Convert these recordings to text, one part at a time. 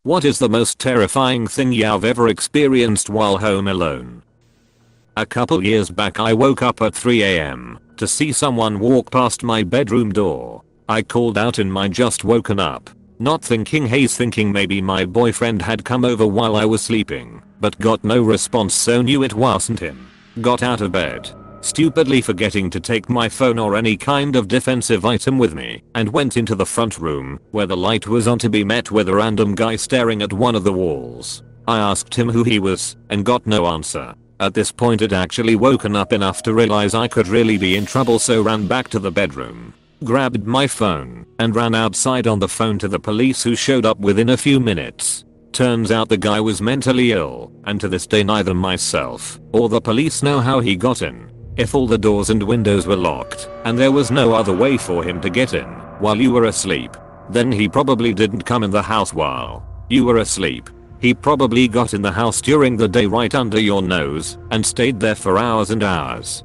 What is the most terrifying thing you've ever experienced while home alone? A couple years back I woke up at 3 a.m. to see someone walk past my bedroom door. I called out in my just woken up, not thinking haze, thinking maybe my boyfriend had come over while I was sleeping, but got no response, so knew it wasn't him. Got out of bed, stupidly forgetting to take my phone or any kind of defensive item with me, and went into the front room where the light was on to be met with a random guy staring at one of the walls. I asked him who he was and got no answer. At this point I'd actually woken up enough to realize I could really be in trouble, so ran back to the bedroom, grabbed my phone, and ran outside on the phone to the police, who showed up within a few minutes. Turns out the guy was mentally ill, and to this day neither myself or the police know how he got in. If all the doors and windows were locked and there was no other way for him to get in while you were asleep, then he probably didn't come in the house while you were asleep. He probably got in the house during the day right under your nose and stayed there for hours and hours.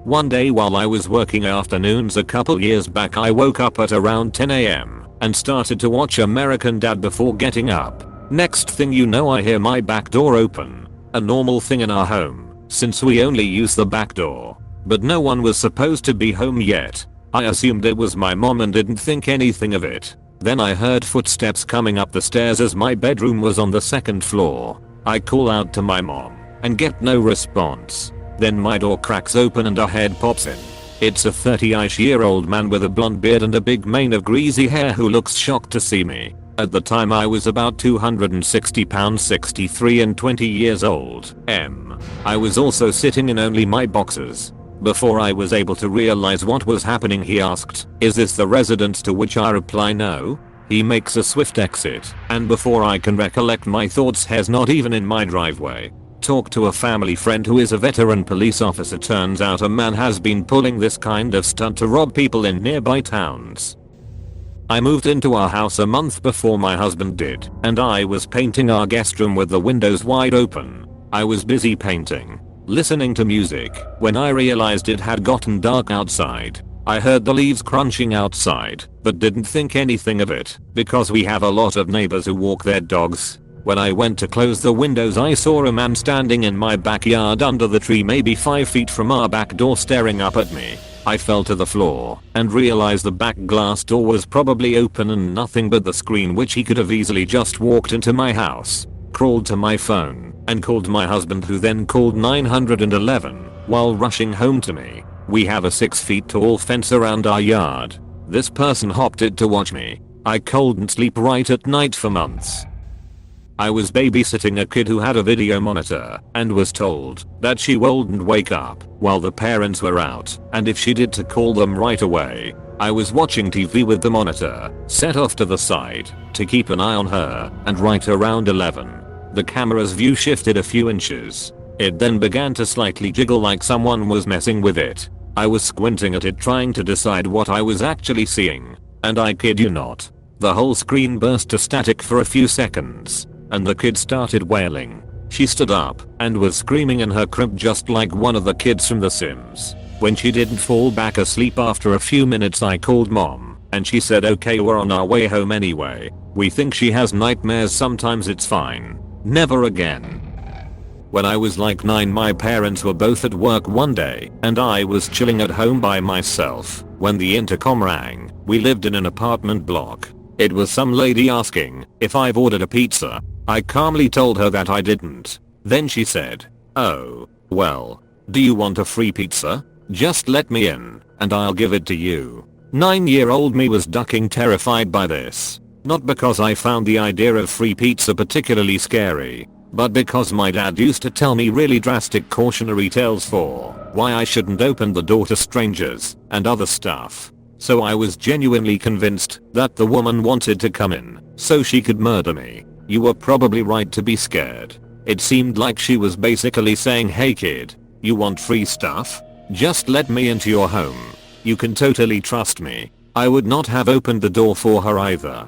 One day while I was working afternoons a couple years back, I woke up at around 10 a.m. and started to watch American Dad before getting up. Next thing you know, I hear my back door open. A normal thing in our home, since we only use the back door. But no one was supposed to be home yet. I assumed it was my mom and didn't think anything of it. Then I heard footsteps coming up the stairs as my bedroom was on the second floor. I call out to my mom and get no response. Then my door cracks open and a head pops in. It's a 30-ish-year-old man with a blonde beard and a big mane of greasy hair who looks shocked to see me. At the time I was about 260 pounds, 63 and 20 years old. I was also sitting in only my boxers. Before I was able to realize what was happening, he asked, "Is this the residence?" To which I reply, "No." He makes a swift exit, and before I can recollect my thoughts, he's not even in my driveway. Talk to a family friend who is a veteran police officer. Turns out a man has been pulling this kind of stunt to rob people in nearby towns. I moved into our house a month before my husband did, and I was painting our guest room with the windows wide open. I was busy painting, listening to music, when I realized it had gotten dark outside. I heard the leaves crunching outside, but didn't think anything of it, because we have a lot of neighbors who walk their dogs. When I went to close the windows, I saw a man standing in my backyard under the tree maybe 5 feet from our back door, staring up at me. I fell to the floor and realized the back glass door was probably open and nothing but the screen, which he could have easily just walked into my house. Crawled to my phone and called my husband, who then called 911 while rushing home to me. We have a 6 feet tall fence around our yard. This person hopped it to watch me. I couldn't sleep right at night for months. I was babysitting a kid who had a video monitor and was told that she wouldn't wake up while the parents were out, and if she did, to call them right away. I was watching TV with the monitor set off to the side to keep an eye on her, and right around 11, the camera's view shifted a few inches. It then began to slightly jiggle like someone was messing with it. I was squinting at it trying to decide what I was actually seeing, and I kid you not, the whole screen burst to static for a few seconds, and the kid started wailing. She stood up and was screaming in her crib just like one of the kids from The Sims. When she didn't fall back asleep after a few minutes, I called mom, and she said, "Okay, we're on our way home anyway. We think she has nightmares, sometimes it's fine. Never again." When I was like 9, my parents were both at work one day, and I was chilling at home by myself when the intercom rang. We lived in an apartment block. It was some lady asking if I've ordered a pizza. I calmly told her that I didn't. Then she said, "Oh, well, do you want a free pizza? Just let me in, and I'll give it to you." 9-year-old me was ducking, terrified by this. Not because I found the idea of free pizza particularly scary, but because my dad used to tell me really drastic cautionary tales for why I shouldn't open the door to strangers and other stuff. So I was genuinely convinced that the woman wanted to come in so she could murder me. You were probably right to be scared. It seemed like she was basically saying, "Hey kid, you want free stuff? Just let me into your home. You can totally trust me." I would not have opened the door for her either.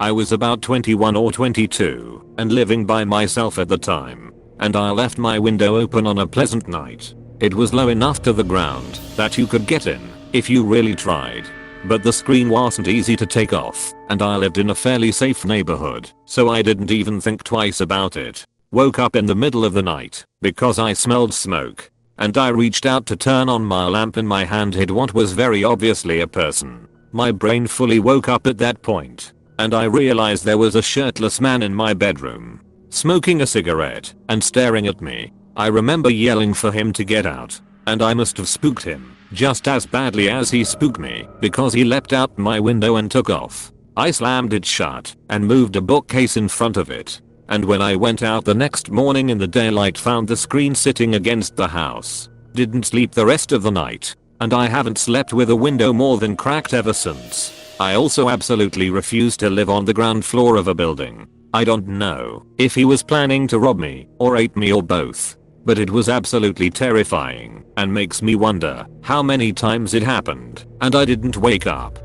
I was about 21 or 22 and living by myself at the time, and I left my window open on a pleasant night. It was low enough to the ground that you could get in if you really tried, but the screen wasn't easy to take off, and I lived in a fairly safe neighborhood, so I didn't even think twice about it. Woke up in the middle of the night because I smelled smoke, and I reached out to turn on my lamp and my hand hid what was very obviously a person. My brain fully woke up at that point, and I realized there was a shirtless man in my bedroom, smoking a cigarette and staring at me. I remember yelling for him to get out, and I must have spooked him just as badly as he spooked me because he leapt out my window and took off. I slammed it shut and moved a bookcase in front of it, and when I went out the next morning in the daylight found the screen sitting against the house. Didn't sleep the rest of the night, and I haven't slept with a window more than cracked ever since. I also absolutely refuse to live on the ground floor of a building. I don't know if he was planning to rob me or ape me or both, but it was absolutely terrifying and makes me wonder how many times it happened and I didn't wake up.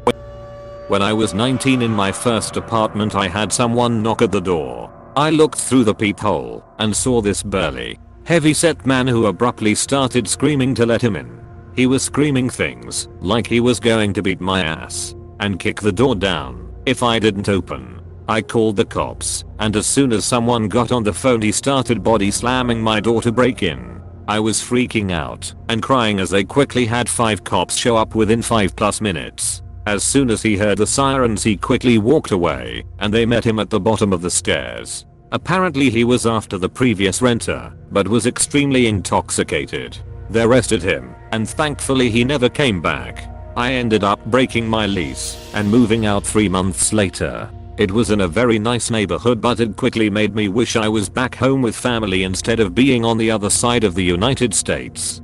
When I was 19 in my first apartment, I had someone knock at the door. I looked through the peephole and saw this burly, heavy-set man who abruptly started screaming to let him in. He was screaming things like he was going to beat my ass and kick the door down if I didn't open. I called the cops, and as soon as someone got on the phone he started body slamming my door to break in. I was freaking out and crying as they quickly had 5 cops show up within 5+ minutes. As soon as he heard the sirens he quickly walked away, and they met him at the bottom of the stairs. Apparently he was after the previous renter, but was extremely intoxicated. They arrested him, and thankfully he never came back. I ended up breaking my lease and moving out 3 months later. It was in a very nice neighborhood, but it quickly made me wish I was back home with family instead of being on the other side of the United States.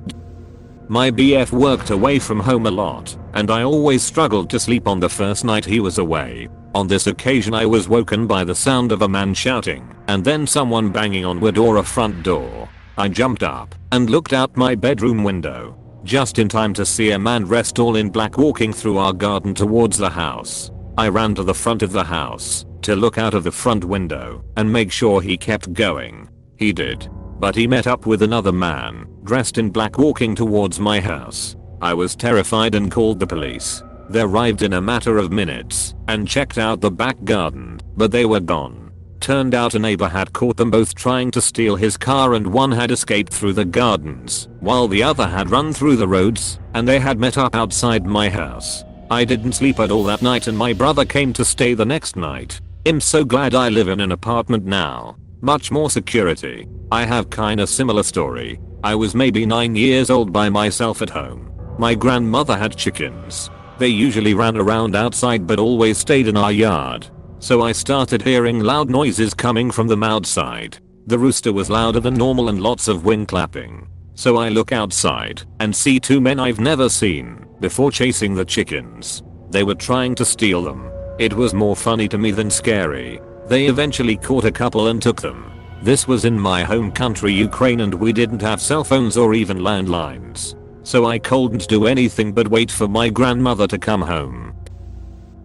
My BF worked away from home a lot, and I always struggled to sleep on the first night he was away. On this occasion I was woken by the sound of a man shouting, and then someone banging on wood or a front door. I jumped up and looked out my bedroom window, just in time to see a man dressed all in black walking through our garden towards the house. I ran to the front of the house to look out of the front window and make sure he kept going. He did, but he met up with another man dressed in black walking towards my house. I was terrified and called the police. They arrived in a matter of minutes and checked out the back garden, but they were gone. Turned out a neighbor had caught them both trying to steal his car, and one had escaped through the gardens while the other had run through the roads, and they had met up outside my house. I didn't sleep at all that night, and my brother came to stay the next night. I'm so glad I live in an apartment now. Much more security. I have kinda similar story. I was maybe 9 years old by myself at home. My grandmother had chickens. They usually ran around outside but always stayed in our yard. So I started hearing loud noises coming from them outside. The rooster was louder than normal and lots of wing clapping. So I look outside and see 2 men I've never seen before chasing the chickens. They were trying to steal them. It was more funny to me than scary. They eventually caught a couple and took them. This was in my home country Ukraine, and we didn't have cell phones or even landlines. So I couldn't do anything but wait for my grandmother to come home.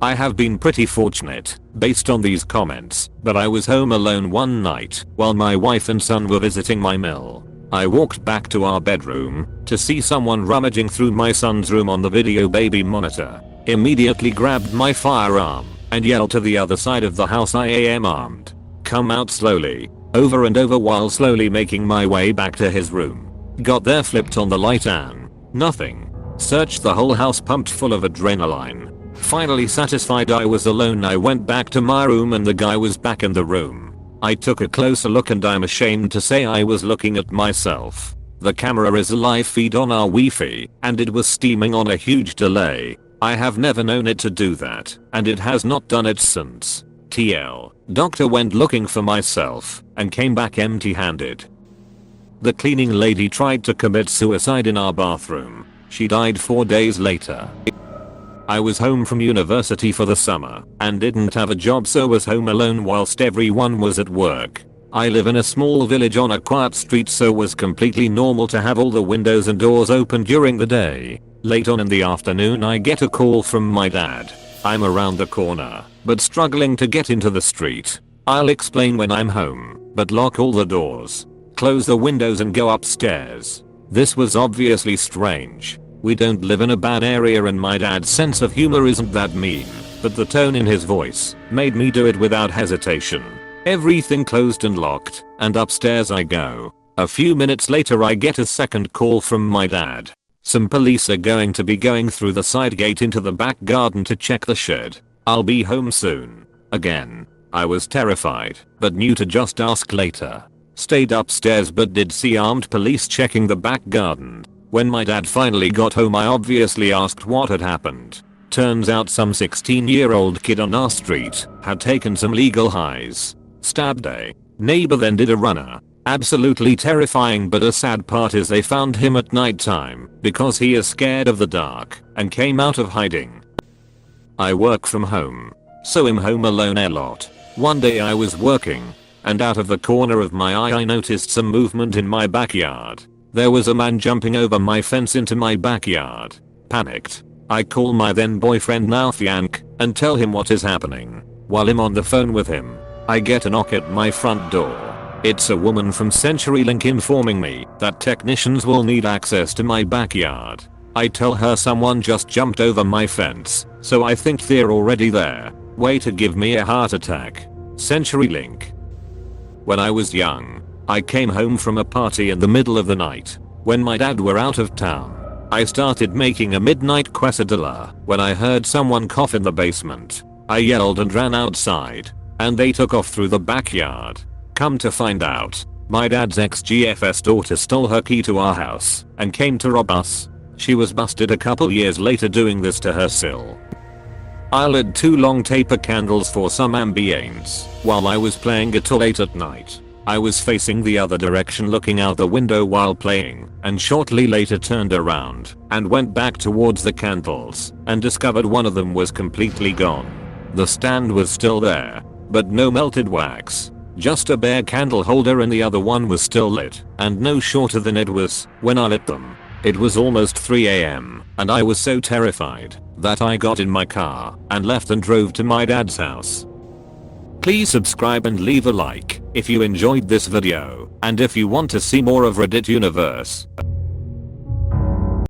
I have been pretty fortunate based on these comments, but I was home alone one night while my wife and son were visiting my mill. I walked back to our bedroom to see someone rummaging through my son's room on the video baby monitor. Immediately grabbed my firearm and yelled to the other side of the house, "I am armed. Come out slowly," over and over while slowly making my way back to his room. Got there, flipped on the light and nothing. Searched the whole house, pumped full of adrenaline. Finally satisfied I was alone, I went back to my room and the guy was back in the room. I took a closer look and I'm ashamed to say I was looking at myself. The camera is a live feed on our Wi-Fi and it was steaming on a huge delay. I have never known it to do that, and it has not done it since. TL. Doctor went looking for myself and came back empty-handed. The cleaning lady tried to commit suicide in our bathroom. She died 4 days later. I was home from university for the summer and didn't have a job, so was home alone whilst everyone was at work. I live in a small village on a quiet street, so it was completely normal to have all the windows and doors open during the day. Late on in the afternoon I get a call from my dad. I'm around the corner, but struggling to get into the street. I'll explain when I'm home, but lock all the doors, close the windows and go upstairs. This was obviously strange. We don't live in a bad area and my dad's sense of humor isn't that mean. but the tone in his voice made me do it without hesitation. Everything closed and locked, and upstairs I go. A few minutes later I get a second call from my dad. Some police are going to be going through the side gate into the back garden to check the shed. I'll be home soon. Again. I was terrified, but knew to just ask later. Stayed upstairs but did see armed police checking the back garden. When my dad finally got home I obviously asked what had happened. Turns out some 16-year-old kid on our street had taken some legal highs. Stabbed a neighbor then did a runner. Absolutely terrifying, but a sad part is they found him at night time because he is scared of the dark and came out of hiding. I work from home, so I'm home alone a lot. One day I was working and out of the corner of my eye I noticed some movement in my backyard. There was a man jumping over my fence into my backyard. Panicked. I call my then boyfriend now Fiank and tell him what is happening. While I'm on the phone with him, I get a knock at my front door. It's a woman from CenturyLink informing me that technicians will need access to my backyard. I tell her someone just jumped over my fence, so I think they're already there. Way to give me a heart attack. CenturyLink. When I was young, I came home from a party in the middle of the night. When my dad were out of town, I started making a midnight quesadilla when I heard someone cough in the basement. I yelled and ran outside, and they took off through the backyard. Come to find out, my dad's ex-GF's daughter stole her key to our house and came to rob us. She was busted a couple years later doing this to her still. I lit 2 long taper candles for some ambience while I was playing guitar late at night. I was facing the other direction looking out the window while playing, and shortly later turned around and went back towards the candles and discovered one of them was completely gone. The stand was still there, but no melted wax. Just a bare candle holder, and the other one was still lit and no shorter than it was when I lit them. It was almost 3 AM and I was so terrified that I got in my car and left and drove to my dad's house. Please subscribe and leave a like if you enjoyed this video and if you want to see more of Reddit Universe.